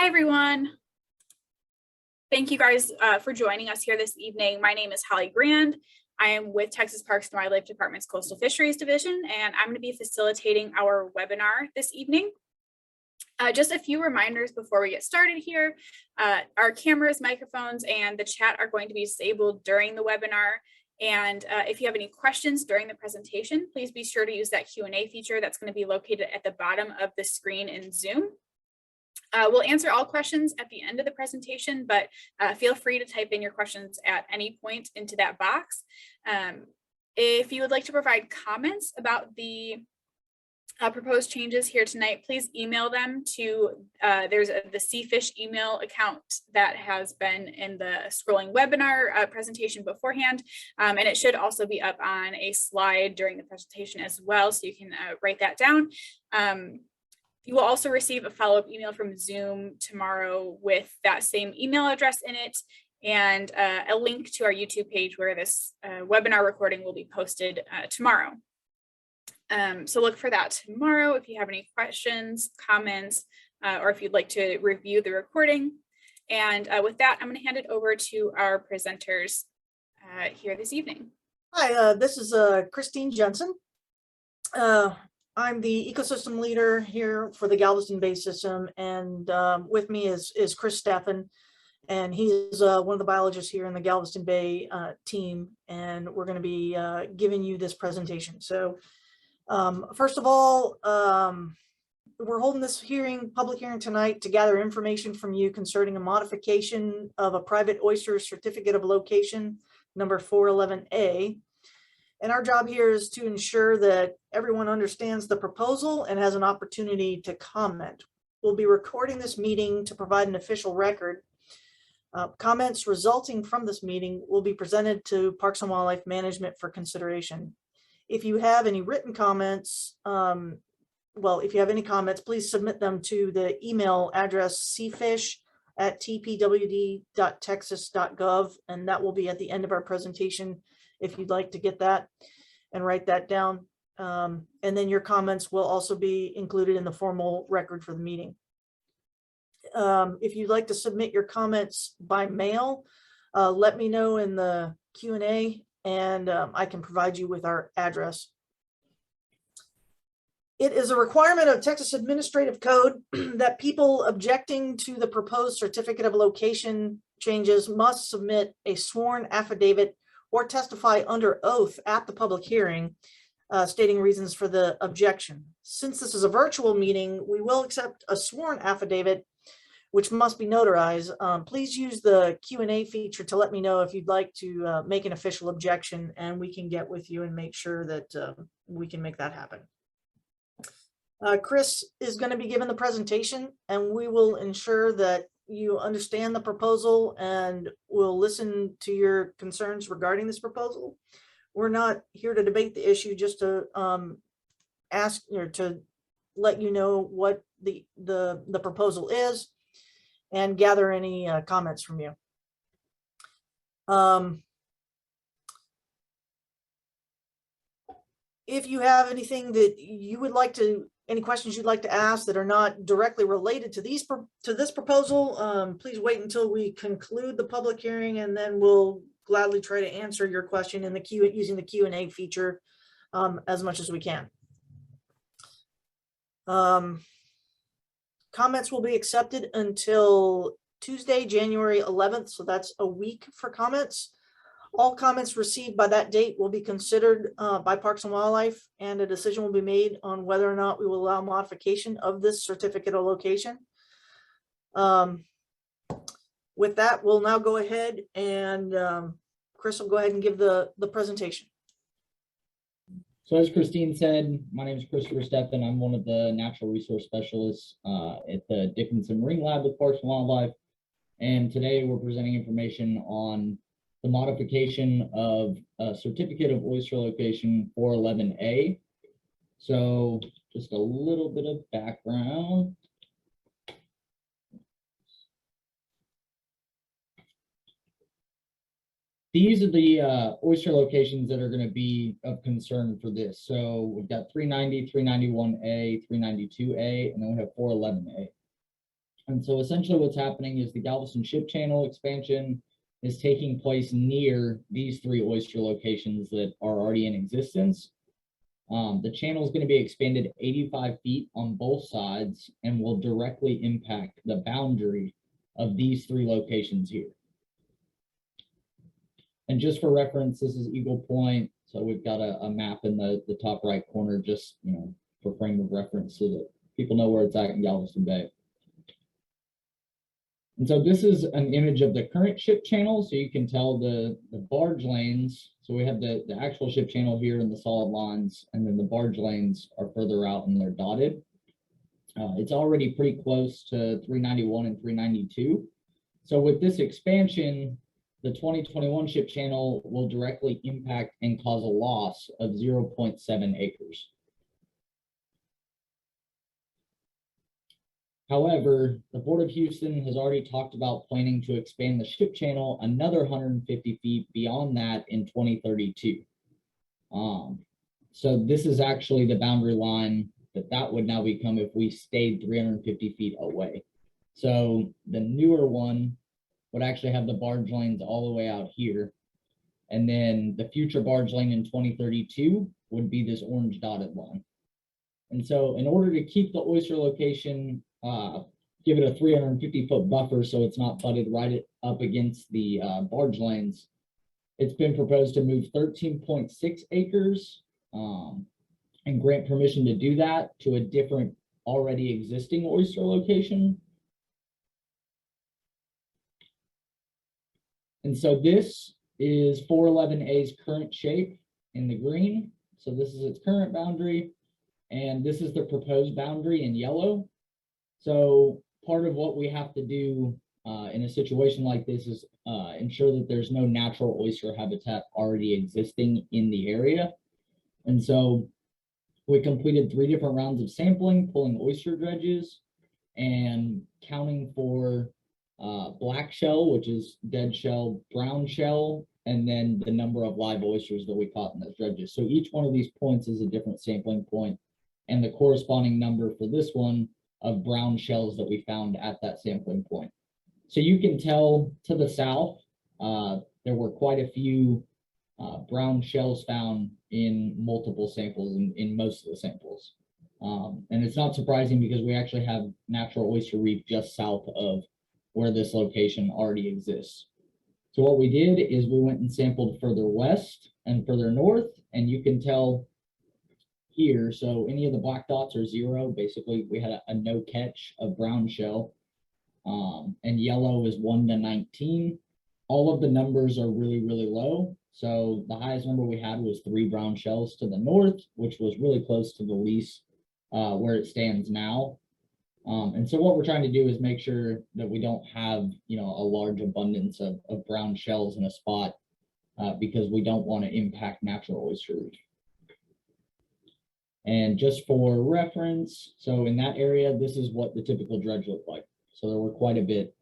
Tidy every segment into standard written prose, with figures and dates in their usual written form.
Hi, everyone. Thank you guys for joining us here this evening. My name is Holly Grand. I am with Texas Parks and Wildlife Department's Coastal Fisheries Division, and I'm going to be facilitating our webinar this evening. Just a few reminders before we get started here. Our cameras, microphones, and the chat are going to be disabled during the webinar. And if you have any questions during the presentation, please be sure to use that Q&A feature that's going to be located at the bottom of the screen in Zoom. We'll answer all questions at the end of the presentation, but feel free to type in your questions at any point into that box. If you would like to provide comments about the proposed changes here tonight, please email them to, there's the CFish email account that has been in the scrolling webinar presentation beforehand, and it should also be up on a slide during the presentation as well, so you can write that down. You will also receive a follow-up email from Zoom tomorrow with that same email address in it and a link to our YouTube page where this webinar recording will be posted tomorrow. So look for that tomorrow if you have any questions, comments, or if you'd like to review the recording. And with that, I'm going to hand it over to our presenters here this evening. Hi, this is Christine Jensen. I'm the ecosystem leader here for the Galveston Bay system, and with me is Chris Staffen, and he's one of the biologists here in the Galveston Bay team, and we're going to be giving you this presentation. So first of all, we're holding this public hearing tonight to gather information from you concerning a modification of a private oyster certificate of location number 411A. And our job here is to ensure that everyone understands the proposal and has an opportunity to comment. We'll be recording this meeting to provide an official record. Comments resulting from this meeting will be presented to Parks and Wildlife Management for consideration. If you have any written comments, if you have any comments, please submit them to the email address cfish@tpwd.texas.gov, and that will be at the end of our presentation if you'd like to get that and write that down. And then your comments will also be included in the formal record for the meeting. If you'd like to submit your comments by mail, let me know in the Q&A, and I can provide you with our address. It is a requirement of Texas Administrative Code that people objecting to the proposed certificate of location changes must submit a sworn affidavit or testify under oath at the public hearing, stating reasons for the objection. Since this is a virtual meeting, we will accept a sworn affidavit, which must be notarized. Please use the Q&A feature to let me know if you'd like to make an official objection, and we can get with you and make sure that we can make that happen. Chris is going to be giving the presentation, and we will ensure that you understand the proposal and we'll listen to your concerns regarding this proposal. We're not here to debate the issue, just to ask or to let you know what the proposal is and gather any comments from you. If you have anything that you would like to, any questions you'd like to ask that are not directly related to this proposal, please wait until we conclude the public hearing, and then we'll gladly try to answer your question in the using the Q&A feature as much as we can. Comments will be accepted until Tuesday, January 11th, so that's a week for comments. All comments received by that date will be considered by Parks and Wildlife, and a decision will be made on whether or not we will allow modification of this certificate of location. With that, we'll now go ahead and Chris will go ahead and give the presentation. So as Christine said, my name is Christopher Steffen. I'm one of the natural resource specialists at the Dickinson Marine Lab with Parks and Wildlife. And today we're presenting information on the modification of a certificate of oyster location 411A. So just a little bit of background. These are the oyster locations that are going to be of concern for this. So we've got 390, 391A, 392A, and then we have 411A. And so essentially what's happening is the Galveston Ship Channel expansion is taking place near these 3 oyster locations that are already in existence. The channel is going to be expanded 85 feet on both sides and will directly impact the boundary of these 3 locations here. And just for reference, this is Eagle Point. So we've got a map in the top right corner, just, for frame of reference so that people know where it's at in Galveston Bay. And so this is an image of the current ship channel. So you can tell the barge lanes. So we have the actual ship channel here in the solid lines, and then the barge lanes are further out and they're dotted. It's already pretty close to 391 and 392. So with this expansion, the 2021 ship channel will directly impact and cause a loss of 0.7 acres. However, the Port of Houston has already talked about planning to expand the ship channel another 150 feet beyond that in 2032. So this is actually the boundary line that would now become if we stayed 350 feet away. So the newer one would actually have the barge lanes all the way out here. And then the future barge lane in 2032 would be this orange dotted line. And so in order to keep the oyster location, give it a 350-foot buffer so it's not butted right up against the barge lanes, it's been proposed to move 13.6 acres and grant permission to do that to a different already existing oyster location. And so this is 411A's current shape in the green. So this is its current boundary, and this is the proposed boundary in yellow. So part of what we have to do in a situation like this is ensure that there's no natural oyster habitat already existing in the area. And so we completed 3 different rounds of sampling, pulling oyster dredges and counting for black shell, which is dead shell, brown shell, and then the number of live oysters that we caught in those dredges. So each one of these points is a different sampling point, and the corresponding number for this one of brown shells that we found at that sampling point. So you can tell to the south, there were quite a few brown shells found in multiple samples in most of the samples. And it's not surprising because we actually have natural oyster reef just south of where this location already exists. So what we did is we went and sampled further west and further north, and you can tell here, so any of the black dots are 0. Basically, we had a no catch of brown shell, and yellow is 1 to 19. All of the numbers are really, really low. So the highest number we had was 3 brown shells to the north, which was really close to the lease where it stands now. And so what we're trying to do is make sure that we don't have, a large abundance of brown shells in a spot because we don't want to impact natural oyster reef. And just for reference, so in that area, this is what the typical dredge looked like. So there were quite a bit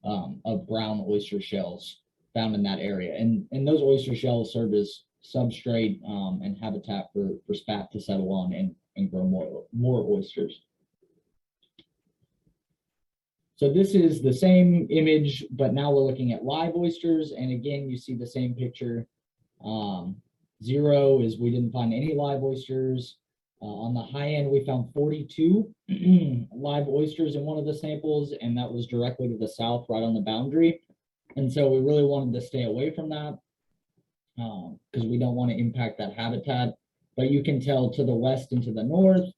of brown oyster shells found in that area. And those oyster shells serve as substrate and habitat for spat to settle on and grow more oysters. So this is the same image, but now we're looking at live oysters. And again, you see the same picture. 0 is we didn't find any live oysters. On the high end, we found 42 live oysters in one of the samples, and that was directly to the south, right on the boundary. And so we really wanted to stay away from that because we don't want to impact that habitat. But you can tell to the west and to the north,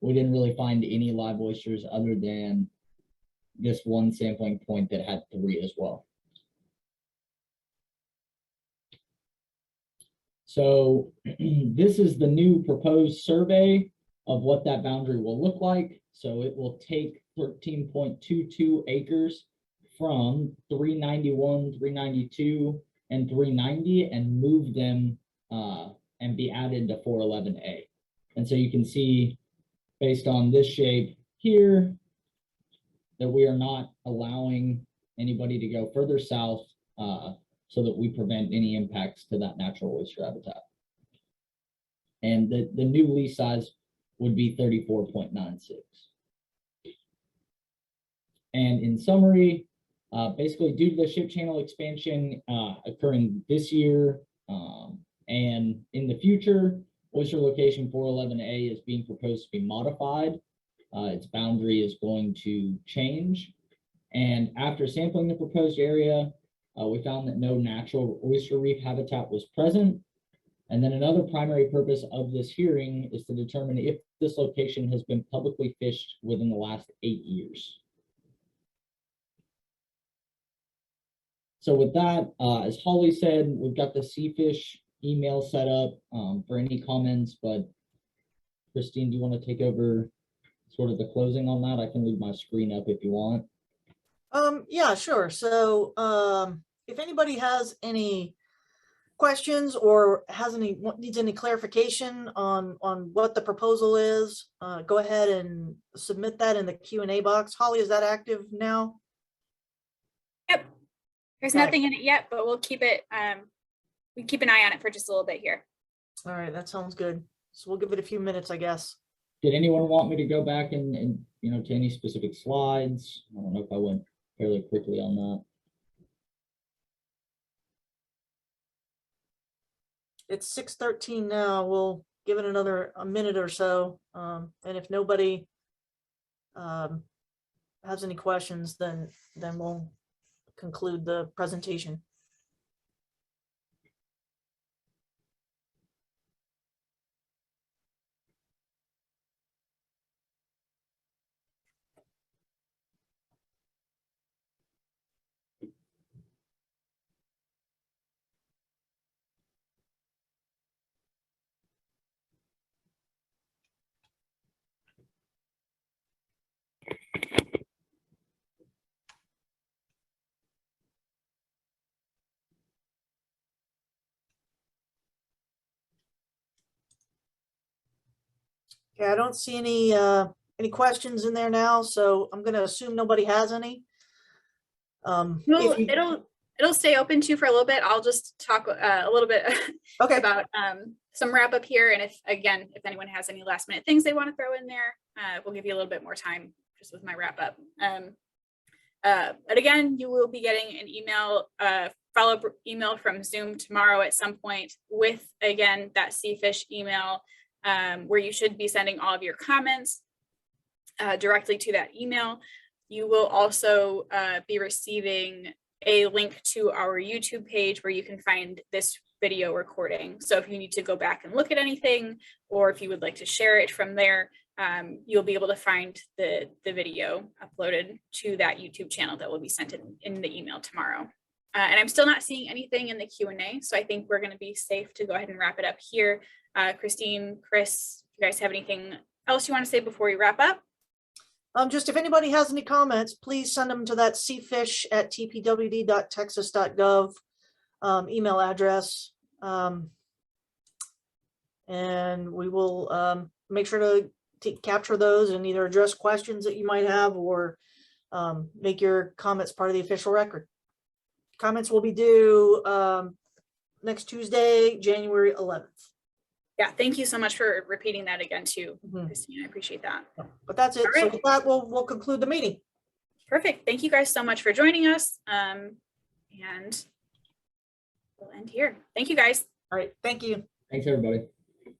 we didn't really find any live oysters other than this one sampling point that had 3 as well. So this is the new proposed survey of what that boundary will look like. So it will take 13.22 acres from 391, 392, and 390 and move them and be added to 411A. And so you can see based on this shape here that we are not allowing anybody to go further south so that we prevent any impacts to that natural oyster habitat. And the new lease size would be 34.96. And in summary, basically due to the ship channel expansion occurring this year and in the future, Oyster location 411A is being proposed to be modified. Its boundary is going to change. And after sampling the proposed area, we found that no natural oyster reef habitat was present. And then another primary purpose of this hearing is to determine if this location has been publicly fished within the last 8 years. So with that, as Holly said, we've got the Seafish email set up for any comments, but Christine, do you want to take over sort of the closing on that? I can leave my screen up if you want. Yeah, sure. So if anybody has any questions or needs any clarification on what the proposal is, go ahead and submit that in the Q&A box. Holly, is that active now? Yep. There's Okay. nothing in it yet, but we'll keep it, we keep an eye on it for just a little bit here. All right, that sounds good. So we'll give it a few minutes, I guess. Did anyone want me to go back and to any specific slides? I don't know if I went fairly quickly on that. It's 6:13 now. We'll give it a minute or so. And if nobody has any questions, then we'll conclude the presentation. Okay, I don't see any questions in there now, so I'm going to assume nobody has any. Well, If you- it'll stay open to for a little bit. I'll just talk a little bit Okay. about some wrap up here. And if anyone has any last minute things they want to throw in there, we'll give you a little bit more time just with my wrap up. But again, you will be getting an email, follow-up email from Zoom tomorrow at some point with, again, that Seafish email where you should be sending all of your comments directly to that email. You will also be receiving a link to our YouTube page where you can find this video recording. So if you need to go back and look at anything, or if you would like to share it from there, you'll be able to find the video uploaded to that YouTube channel that will be sent in the email tomorrow. And I'm still not seeing anything in the Q&A, so I think we're going to be safe to go ahead and wrap it up here. Christine, Chris, you guys have anything else you want to say before we wrap up? Just if anybody has any comments, please send them to that cfish@tpwd.texas.gov email address. And we will make sure to capture those and either address questions that you might have or make your comments part of the official record. Comments will be due next Tuesday, January 11th. Yeah, thank you so much for repeating that again too, Mhm. Christine. I appreciate that. But that's it. All So right. with that, we'll conclude the meeting. Perfect. Thank you guys so much for joining us. And we'll end here. Thank you guys. All right. Thank you. Thanks, everybody.